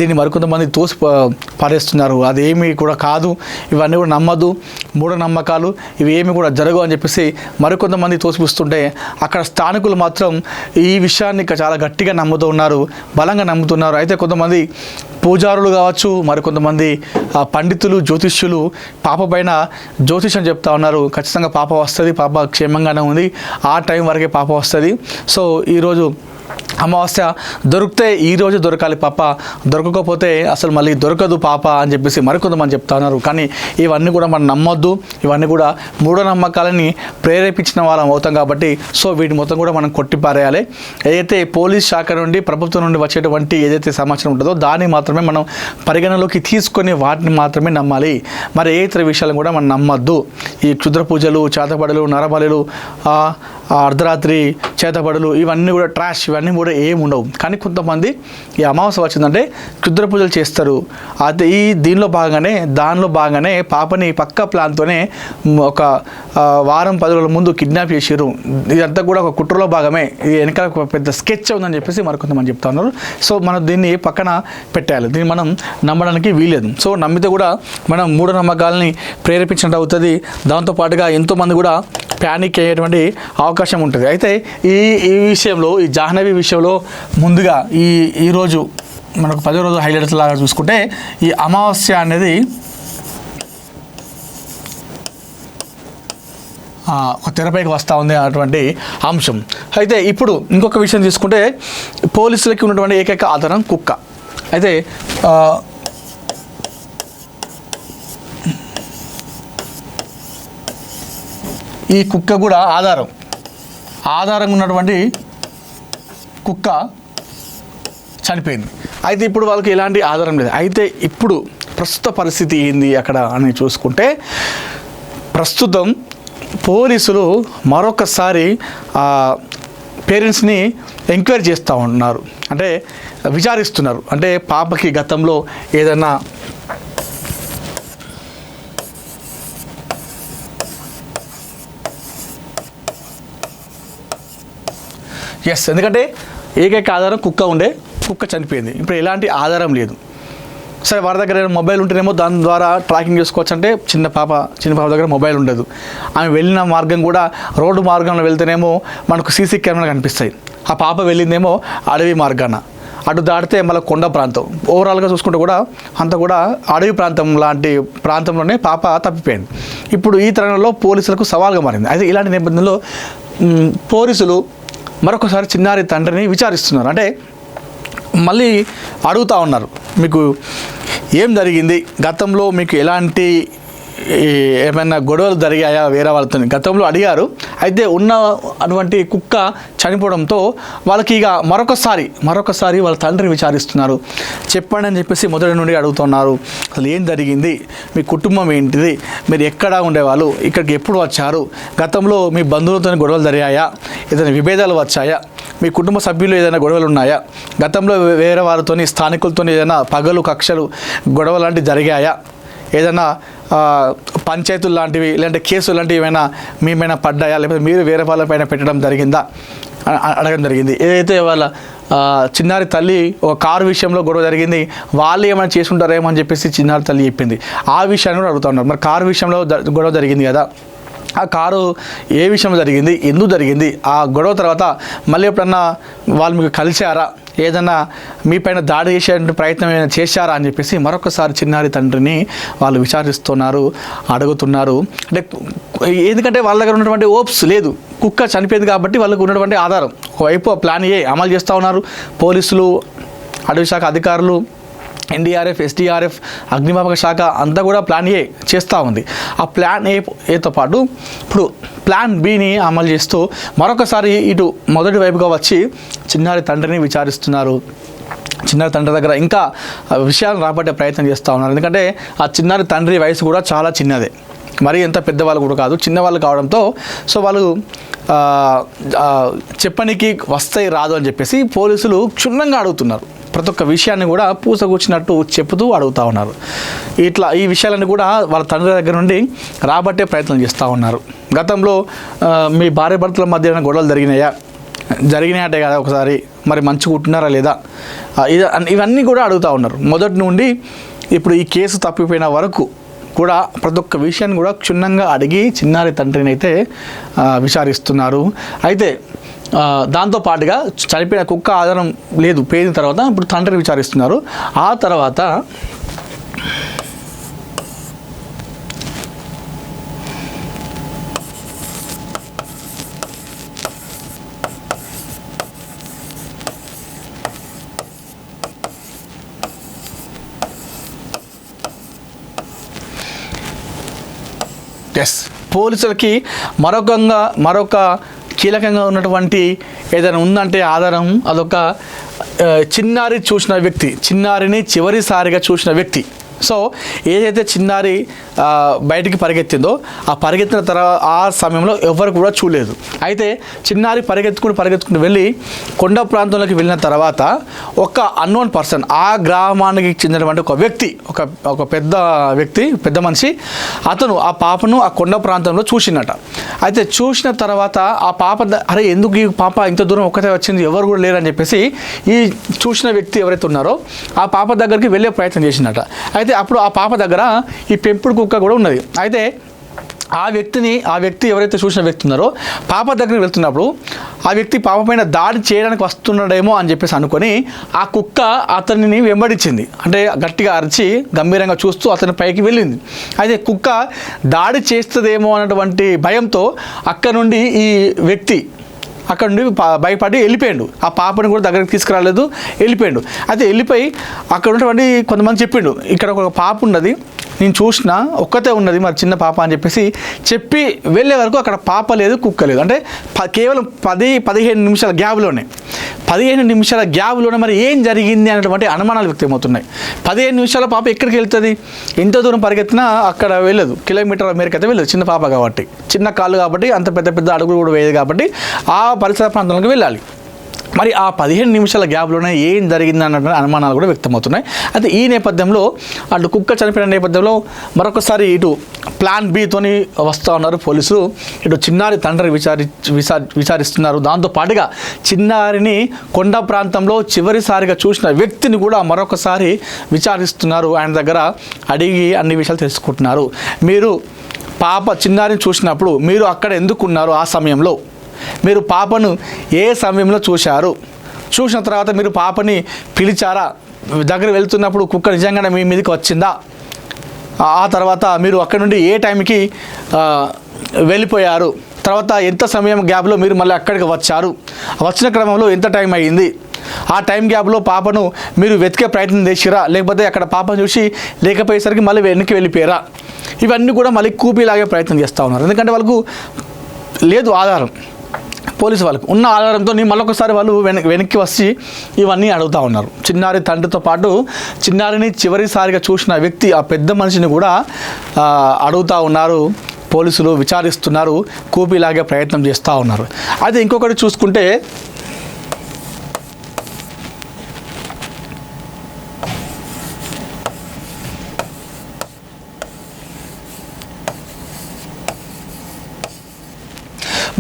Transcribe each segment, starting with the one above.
దీన్ని మరికొంతమంది తోసి పారేస్తున్నారు. అదేమీ కూడా కాదు, ఇవన్నీ కూడా నమ్మద్దు, మూఢనమ్మకాలు, ఇవి ఏమి కూడా జరగవు అని చెప్పేసి మరికొంతమంది తోసిపుస్తుంటే అక్కడ స్థానికులు మాత్రం ఈ విషయాన్ని చాలా గట్టిగా నమ్ముతూ ఉన్నారు, బలంగా నమ్ముతున్నారు. అయితే కొంతమంది పూజారులు కావచ్చు, మరికొంతమంది పండితులు, జ్యోతిష్యులు పాప పైన జ్యోతిష్యం చెప్తా ఉన్నారు. ఖచ్చితంగా పాప వస్తుంది, పాప క్షేమంగానే ఉంది, ఆ టైం వరకే పాప వస్తుంది. సో ఈరోజు అమావాస్య దొరికితే ఈరోజు దొరకాలి పాప, దొరకకపోతే అసలు మళ్ళీ దొరకదు పాప అని చెప్పేసి మరికొంతమంది చెప్తా ఉన్నారు. కానీ ఇవన్నీ కూడా మనం నమ్మొద్దు, ఇవన్నీ కూడా మూఢనమ్మకాలని ప్రేరేపించిన వాళ్ళం అవుతాం కాబట్టి సో వీటి మొత్తం కూడా మనం కొట్టిపారేయాలి. ఏదైతే పోలీస్ శాఖ నుండి, ప్రభుత్వం నుండి వచ్చేటువంటి ఏదైతే సమాచారం ఉంటుందో దాన్ని మాత్రమే మనం పరిగణలోకి తీసుకొని వాటిని మాత్రమే నమ్మాలి. మరి ఏ ఇతర విషయాలను కూడా మనం నమ్మొద్దు. ఈ క్షుద్ర పూజలు, చేతబడులు, నరబలులు, అర్ధరాత్రి చేతబడులు, ఇవన్నీ కూడా ట్రాష్, ఇవన్నీ కూడా ఏమి ఉండవు. కానీ కొంతమంది ఈ అమావాస్య వచ్చిందంటే క్షుద్ర పూజలు చేస్తారు. అయితే దానిలో భాగంగానే పాపని పక్క ప్లాన్తోనే ఒక వారం 10 రోజుల ముందు కిడ్నాప్ చేసారు. ఇదంతా కూడా ఒక కుట్రలో భాగమే, ఇది వెనకాల ఒక పెద్ద స్కెచ్ ఉందని చెప్పేసి మరికొంతమంది చెప్తా ఉన్నారు. సో మనం దీన్ని పక్కన పెట్టాలి, దీన్ని మనం నమ్మడానికి వీలేదు. సో నమ్మితే కూడా మనం మూఢనమ్మకాలని ప్రేరేపించినట్టు అవుతుంది. దాంతోపాటుగా ఎంతోమంది కూడా ప్యానిక్ అయ్యేటువంటి అవకాశం ఉంటుంది. అయితే ఈ విషయంలో, ఈ జాహ్నవి విషయంలో ముందుగా ఈరోజు మనకు 10 రోజుల హైలైట్స్ లాగా చూసుకుంటే ఈ అమావాస్య అనేది ఒక తెరపైకి వస్తూ ఉంది అటువంటి అంశం. అయితే ఇప్పుడు ఇంకొక విషయం తీసుకుంటే పోలీసులకి ఉన్నటువంటి ఏకైక ఆధారం కుక్క. అయితే ఈ కుక్క కూడా ఆధారంగా ఉన్నటువంటి కుక్క చనిపోయింది. అయితే ఇప్పుడు వాళ్ళకి ఎలాంటి ఆధారం లేదు. అయితే ఇప్పుడు ప్రస్తుత పరిస్థితి ఏంది అక్కడ అని చూసుకుంటే ప్రస్తుతం పోలీసులు మరొకసారి పేరెంట్స్ని ఎంక్వైరీ చేస్తూ ఉన్నారు, అంటే విచారిస్తున్నారు. అంటే పాపకి గతంలో ఏదైనా ఎందుకంటే ఏకైక ఆధారం కుక్క చనిపోయింది. ఇప్పుడు ఎలాంటి ఆధారం లేదు. సరే వారి దగ్గర మొబైల్ ఉంటేనేమో దాని ద్వారా ట్రాకింగ్ చేసుకోవచ్చు. అంటే చిన్న పాప దగ్గర మొబైల్ ఉండదు. ఆమె వెళ్ళిన మార్గం కూడా రోడ్డు మార్గంలో వెళ్తేనేమో మనకు సీసీ కెమెరాలు కనిపిస్తాయి. ఆ పాప వెళ్ళిందేమో అడవి మార్గాన, అటు దాటితే మళ్ళీ కొండ ప్రాంతం. ఓవరాల్గా చూసుకుంటే కూడా అంతా కూడా అడవి ప్రాంతం లాంటి ప్రాంతంలోనే పాప తప్పిపోయింది. ఇప్పుడు ఈ తరుణంలో పోలీసులకు సవాల్గా మారింది. అయితే ఇలాంటి నేపథ్యంలో పోలీసులు మరొకసారి చిన్నారి తండ్రిని విచారిస్తున్నారు. అంటే మళ్ళీ అడుగుతూ ఉన్నారు, మీకు ఏం జరిగింది, గతంలో మీకు ఎలాంటి ఏమైనా గొడవలు జరిగాయా వేరే వాళ్ళతో గతంలో అడిగారు. అయితే ఉన్న అటువంటి కుక్క చనిపోవడంతో వాళ్ళకి ఇక మరొకసారి వాళ్ళ తండ్రిని విచారిస్తున్నారు. చెప్పండి అని చెప్పేసి మొదటి నుండి అడుగుతున్నారు. అసలు ఏం జరిగింది, మీ కుటుంబం ఏంటిది, మీరు ఎక్కడ ఉండేవాళ్ళు, ఇక్కడికి ఎప్పుడు వచ్చారు, గతంలో మీ బంధువులతో గొడవలు జరిగాయా, ఏదైనా విభేదాలు వచ్చాయా, మీ కుటుంబ సభ్యులు ఏదైనా గొడవలు ఉన్నాయా, గతంలో వేరే వారితో స్థానికులతో ఏదైనా పగలు కక్షలు గొడవ లాంటివి జరిగాయా, ఏదైనా పంచాయతీలు లాంటివి లేదంటే కేసులు లాంటివి ఏమైనా మీమైనా పడ్డాయా, లేకపోతే మీరు వేరే వాళ్ళపైన పెట్టడం జరిగిందా అడగడం జరిగింది. ఏదైతే వాళ్ళ చిన్నారి తల్లి ఒక కారు విషయంలో గొడవ జరిగింది, వాళ్ళు ఏమైనా చేసుకుంటారేమో అని చెప్పేసి చిన్నారి తల్లి చెప్పింది. ఆ విషయాన్ని కూడా అడుగుతున్నారు. మరి కారు విషయంలో గొడవ జరిగింది కదా, ఆ కారు ఏ విషయం జరిగింది, ఎందుకు జరిగింది, ఆ గొడవ తర్వాత మళ్ళీ ఎప్పుడన్నా వాళ్ళు మీకు కలిశారా, ఏదన్నా మీపైన దాడి చేసే ప్రయత్నం ఏమైనా చేశారా అని చెప్పేసి మరొకసారి చిన్నారి తండ్రిని వాళ్ళు విచారిస్తున్నారు, అడుగుతున్నారు. అంటే ఎందుకంటే వాళ్ళ దగ్గర ఉన్నటువంటి ఓప్స్ లేదు, కుక్క చనిపోయింది కాబట్టి వాళ్ళకు ఉన్నటువంటి ఆధారం. ఒకవైపు ప్లాన్ ఏ అమలు చేస్తూ ఉన్నారు పోలీసులు, అటవీ శాఖ అధికారులు, ఎన్డీఆర్ఎఫ్, ఎస్డీఆర్ఎఫ్, అగ్నిమాపక శాఖ అంతా కూడా ప్లాన్ ఏ చేస్తూ ఉంది. ఆ ప్లాన్ ఏతో పాటు ఇప్పుడు ప్లాన్ బిని అమలు చేస్తూ మరొకసారి ఇటు మొదటి వైపుగా వచ్చి చిన్నారి తండ్రిని విచారిస్తున్నారు. చిన్నారి తండ్రి దగ్గర ఇంకా విషయాలను రాబట్టే ప్రయత్నం చేస్తూ ఉన్నారు. ఎందుకంటే ఆ చిన్నారి తండ్రి వయసు కూడా చాలా చిన్నదే, మరి ఎంత పెద్దవాళ్ళు కూడా కాదు, చిన్నవాళ్ళు కావడంతో సో వాళ్ళు చెప్పనికి వస్తాయి రాదు అని చెప్పేసి పోలీసులు క్షుణ్ణంగా అడుగుతున్నారు. ప్రతి ఒక్క విషయాన్ని కూడా పూసగూర్చినట్టు చెబుతూ అడుగుతూ ఉన్నారు. ఇట్లా ఈ విషయాలను కూడా వాళ్ళ తండ్రి దగ్గర నుండి రాబట్టే ప్రయత్నం చేస్తూ ఉన్నారు. గతంలో మీ భార్య భర్తల మధ్య గొడవలు జరిగినాయంటే కదా ఒకసారి మరి మంచిగా ఉంటున్నారా లేదా, ఇవన్నీ కూడా అడుగుతూ ఉన్నారు. మొదటి నుండి ఇప్పుడు ఈ కేసు తప్పిపోయిన వరకు కూడా ప్రతి ఒక్క విషయాన్ని కూడా క్షుణ్ణంగా అడిగి చిన్నారి తండ్రిని అయితే విచారిస్తున్నారు. అయితే దాంతోపాటుగా చనిపోయిన కుక్క ఆధారం లేదు పేరిన తర్వాత ఇప్పుడు తండ్రిని విచారిస్తున్నారు. ఆ తర్వాత పోలీసులకి మరొక కీలకంగా ఉన్నటువంటి ఏదైనా ఉందంటే ఆధారం, అదొక చిన్నారిని చివరిసారిగా చూసిన వ్యక్తి. సో ఏదైతే చిన్నారి బయటికి పరిగెత్తిందో ఆ పరిగెత్తిన తర్వాత ఆ సమయంలో ఎవరు కూడా చూడలేదు. అయితే చిన్నారి పరిగెత్తుకుని వెళ్ళి కొండ ప్రాంతంలోకి వెళ్ళిన తర్వాత ఒక అన్నోన్ పర్సన్, ఆ గ్రామానికి చెందినటువంటి ఒక పెద్ద మనిషి అతను ఆ పాపను ఆ కొండ ప్రాంతంలో చూసినట. అయితే చూసిన తర్వాత ఆ పాప అరే ఎందుకు ఈ పాప ఇంత దూరం ఒక్కతే వచ్చింది, ఎవరు కూడా లేరని చెప్పేసి ఈ చూసిన వ్యక్తి ఎవరైతే ఉన్నారో ఆ పాప దగ్గరికి వెళ్ళే ప్రయత్నం చేసినట. అయితే అప్పుడు ఆ పాప దగ్గర ఈ పెంపుడు కుక్క కూడా ఉన్నది. అయితే ఆ వ్యక్తి ఎవరైతే చూసిన వ్యక్తి ఉన్నారో పాప దగ్గరికి వెళ్తున్నప్పుడు ఆ వ్యక్తి పాప పైన దాడి చేయడానికి వస్తున్నాడేమో అని చెప్పేసి అనుకొని ఆ కుక్క అతనిని వెంబడించింది. అంటే గట్టిగా అరిచి గంభీరంగా చూస్తూ అతని పైకి వెళ్ళింది. అయితే కుక్క దాడి చేస్తుందేమో అన్నటువంటి భయంతో అక్కడ నుండి ఈ వ్యక్తి అక్కడ నుండి భయపడి వెళ్ళిపోయాడు. ఆ పాపని కూడా దగ్గరికి తీసుకురాలేదు, వెళ్ళిపోయాడు. అయితే వెళ్ళిపోయి అక్కడ ఉన్నటువంటి కొంతమంది చెప్పిండు, ఇక్కడ ఒక పాప ఉన్నది, నేను చూసిన ఒక్కతే ఉన్నది, మరి చిన్న పాప అని చెప్పి వెళ్ళే వరకు అక్కడ పాప లేదు, కుక్క లేదు. అంటే కేవలం 10-15 నిమిషాల గ్యాప్లోనే మరి ఏం జరిగింది అనేటువంటి అనుమానాలు వ్యక్తమవుతున్నాయి. 15 నిమిషాల పాప ఎక్కడికి వెళ్తుంది, ఎంత దూరం పరిగెత్తినా అక్కడ వెళ్ళదు, కిలోమీటర్ మేరకు అయితే వెళ్ళదు. చిన్న పాప కాబట్టి, చిన్న కాళ్ళు కాబట్టి, అంత పెద్ద అడుగులు కూడా వేయదు కాబట్టి ఆ పరిసర ప్రాంతాలకు వెళ్ళాలి. మరి ఆ 15 నిమిషాల గ్యాప్లోనే ఏం జరిగింది అన్న అనుమానాలు కూడా వ్యక్తమవుతున్నాయి. అయితే ఈ నేపథ్యంలో అటు కుక్క చనిపోయిన నేపథ్యంలో మరొకసారి ఇటు ప్లాన్ బితోని వస్తూ ఉన్నారు పోలీసులు. ఇటు చిన్నారి తండ్రిని విచారిస్తున్నారు. దాంతోపాటుగా చిన్నారిని కొండ ప్రాంతంలో చివరిసారిగా చూసిన వ్యక్తిని కూడా మరొకసారి విచారిస్తున్నారు. ఆయన దగ్గర అడిగి అన్ని విషయాలు తెలుసుకుంటున్నారు. మీరు చిన్నారిని చూసినప్పుడు మీరు అక్కడ ఎందుకున్నారు, ఆ సమయంలో మీరు పాపను ఏ సమయంలో చూసిన తర్వాత మీరు పాపని పిలిచారా, దగ్గర వెళ్తున్నప్పుడు కుక్క నిజంగానే మీ మీదకి వచ్చిందా, ఆ తర్వాత మీరు అక్కడ నుండి ఏ టైంకి వెళ్ళిపోయారు, తర్వాత ఎంత సమయం గ్యాప్లో మీరు మళ్ళీ అక్కడికి వచ్చిన క్రమంలో ఎంత టైం అయ్యింది, ఆ టైం గ్యాప్లో పాపను మీరు వెతికే ప్రయత్నం చేసిరా, లేకపోతే అక్కడ పాపను చూసి లేకపోయేసరికి మళ్ళీ వెనక్కి వెళ్ళిపోయారా, ఇవన్నీ కూడా మళ్ళీ కూపీలాగే ప్రయత్నం చేస్తూ ఉన్నారు. ఎందుకంటే వాళ్ళకు లేదు ఆధారం, పోలీసు వాళ్ళకు ఉన్న ఆధారంతో మళ్ళొకసారి వాళ్ళు వెనక్కి వచ్చి ఇవన్నీ అడుగుతూ ఉన్నారు. చిన్నారి తండ్రితో పాటు చిన్నారిని చివరిసారిగా చూసిన వ్యక్తి ఆ పెద్ద మనిషిని కూడా అడుగుతూ ఉన్నారు. పోలీసులు విచారిస్తున్నారు, కూపీలాగే ప్రయత్నం చేస్తూ ఉన్నారు. అయితే ఇంకొకటి చూసుకుంటే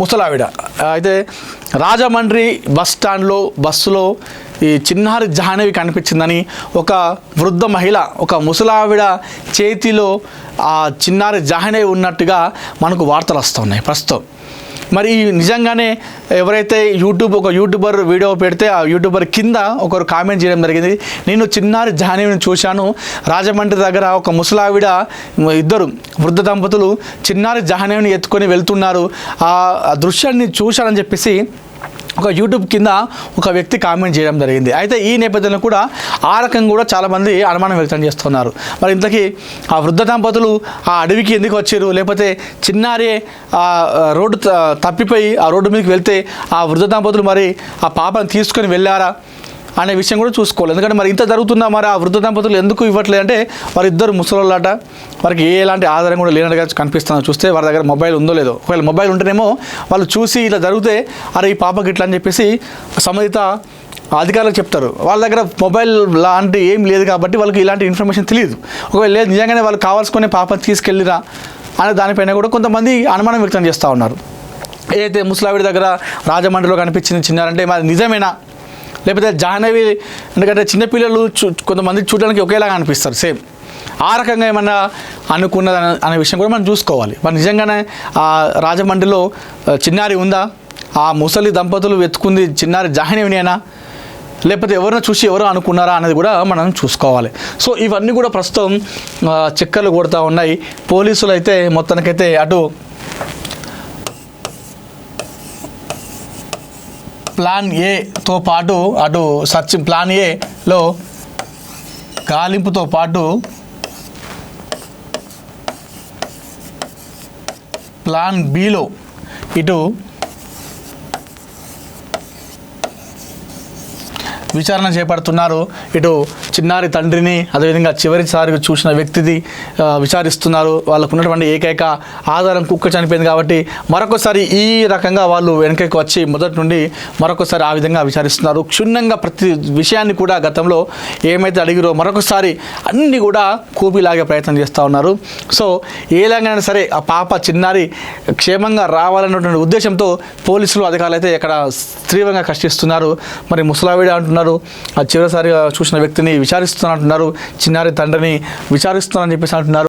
ముసలావిడ అయితే రాజమండ్రి బస్సులో ఈ చిన్నారి జాహ్నవి కనిపించిందని ఒక వృద్ధ మహిళ, ఒక ముసలావిడ చేతిలో ఆ చిన్నారి జాహ్నవి ఉన్నట్టుగా మనకు వార్తలు వస్తున్నాయి ప్రస్తుతం. మరి నిజంగానే ఎవరైతే ఒక యూట్యూబర్ వీడియో పెడితే ఆ యూట్యూబర్ కింద ఒకరు కామెంట్ చేయడం జరిగింది, నేను చిన్నారి జాహ్నవిని చూశాను, రాజమండ్రి దగ్గర ఒక ముసలావిడ ఇద్దరు వృద్ధ దంపతులు చిన్నారి జాహ్నవిని ఎత్తుకొని వెళ్తున్నారు, ఆ దృశ్యాన్ని చూశానని చెప్పేసి ఒక యూట్యూబ్ కింద ఒక వ్యక్తి కామెంట్ చేయడం జరిగింది. అయితే ఈ నేపథ్యంలో కూడా ఆ రకంగా కూడా చాలామంది అనుమానం వ్యక్తం చేస్తున్నారు. మరి ఇంతకీ ఆ వృద్ధ దంపతులు ఆ అడవికి ఎందుకు వచ్చారు, లేకపోతే చిన్నారే ఆ రోడ్డు తప్పిపోయి ఆ రోడ్డు మీదకి వెళ్తే ఆ వృద్ధ దంపతులు మరి ఆ పాపను తీసుకొని వెళ్ళారా అనే విషయం కూడా చూసుకోవాలి. ఎందుకంటే మరి ఇంత జరుగుతున్నా మరి ఆ వృద్ధ దంపతులు ఎందుకు ఇవ్వట్లేదు అంటే వారిద్దరు ముసలోళ్ళట, వారికి ఎలాంటి ఆధారం కూడా లేనట్టుగా కనిపిస్తుందో. చూస్తే వారి దగ్గర మొబైల్ ఉందో లేదో, ఒకవేళ మొబైల్ ఉంటేనేమో వాళ్ళు చూసి ఇలా జరిగితే అరే ఈ పాపకి ఇట్లా అని చెప్పేసి సంబంధిత అధికారులకు చెప్తారు. వాళ్ళ దగ్గర మొబైల్ లాంటి ఏం లేదు కాబట్టి వాళ్ళకి ఇలాంటి ఇన్ఫర్మేషన్ తెలియదు. ఒకవేళ లేదు నిజంగానే వాళ్ళు కావాల్సుకునే పాపని తీసుకెళ్ళిరా అనే దానిపైన కూడా కొంతమంది అనుమానం వ్యక్తం చేస్తూ ఉన్నారు. ఏదైతే ముసలావిడి దగ్గర రాజమండ్రిలో కనిపించింది చిన్నారంటే మరి నిజమేనా లేకపోతే జాహ్నవి, ఎందుకంటే చిన్నపిల్లలు కొంతమంది చూడడానికి ఒకేలాగా అనిపిస్తారు సేమ్. ఆ రకంగా ఏమన్నా అనుకున్నది అనే విషయం కూడా మనం చూసుకోవాలి. మరి నిజంగానే ఆ రాజమండ్రిలో చిన్నారి ఉందా? ఆ ముసలి దంపతులు వెతుకుంది చిన్నారి జాహ్నవినేనా, లేకపోతే ఎవరినో చూసి ఎవరో అనుకున్నారా అనేది కూడా మనం చూసుకోవాలి. సో ఇవన్నీ కూడా ప్రస్తుతం చక్కర్లు కొడుతూ ఉన్నాయి. పోలీసులు అయితే మొత్తానికైతే అటు ప్లాన్ ఏతో పాటు అటు సర్చింగ్ ప్లాన్ ఏలో గాలింపుతో పాటు ప్లాన్ బిలో ఇటు విచారణ చేపడుతున్నారు. ఇటు చిన్నారి తండ్రిని, అదేవిధంగా చివరిసారి చూసిన వ్యక్తిది విచారిస్తున్నారు. వాళ్ళకు ఉన్నటువంటి ఏకైక ఆధారం కుక్క చనిపోయింది కాబట్టి మరొకసారి ఈ రకంగా వాళ్ళు వెనకకి వచ్చి మొదటి నుండి మరొకసారి ఆ విధంగా విచారిస్తున్నారు. క్షుణ్ణంగా ప్రతి విషయాన్ని కూడా గతంలో ఏమైతే అడిగిరో మరొకసారి అన్నీ కూడా కూపిలాగే ప్రయత్నం చేస్తూ ఉన్నారు. సో ఏలాగైనా సరే ఆ పాప చిన్నారి క్షేమంగా రావాలన్నటువంటి ఉద్దేశంతో పోలీసులు అధికారులు అయితే ఇక్కడ తీవ్రంగా కష్టిస్తున్నారు. మరి ముసలావిడ అంటున్నారు, ఆ చివరిసారిగా చూసిన వ్యక్తిని విచారిస్తున్నట్టున్నారు, చిన్నారి తండ్రిని విచారిస్తున్నారని చెప్పేసి అంటున్నారు.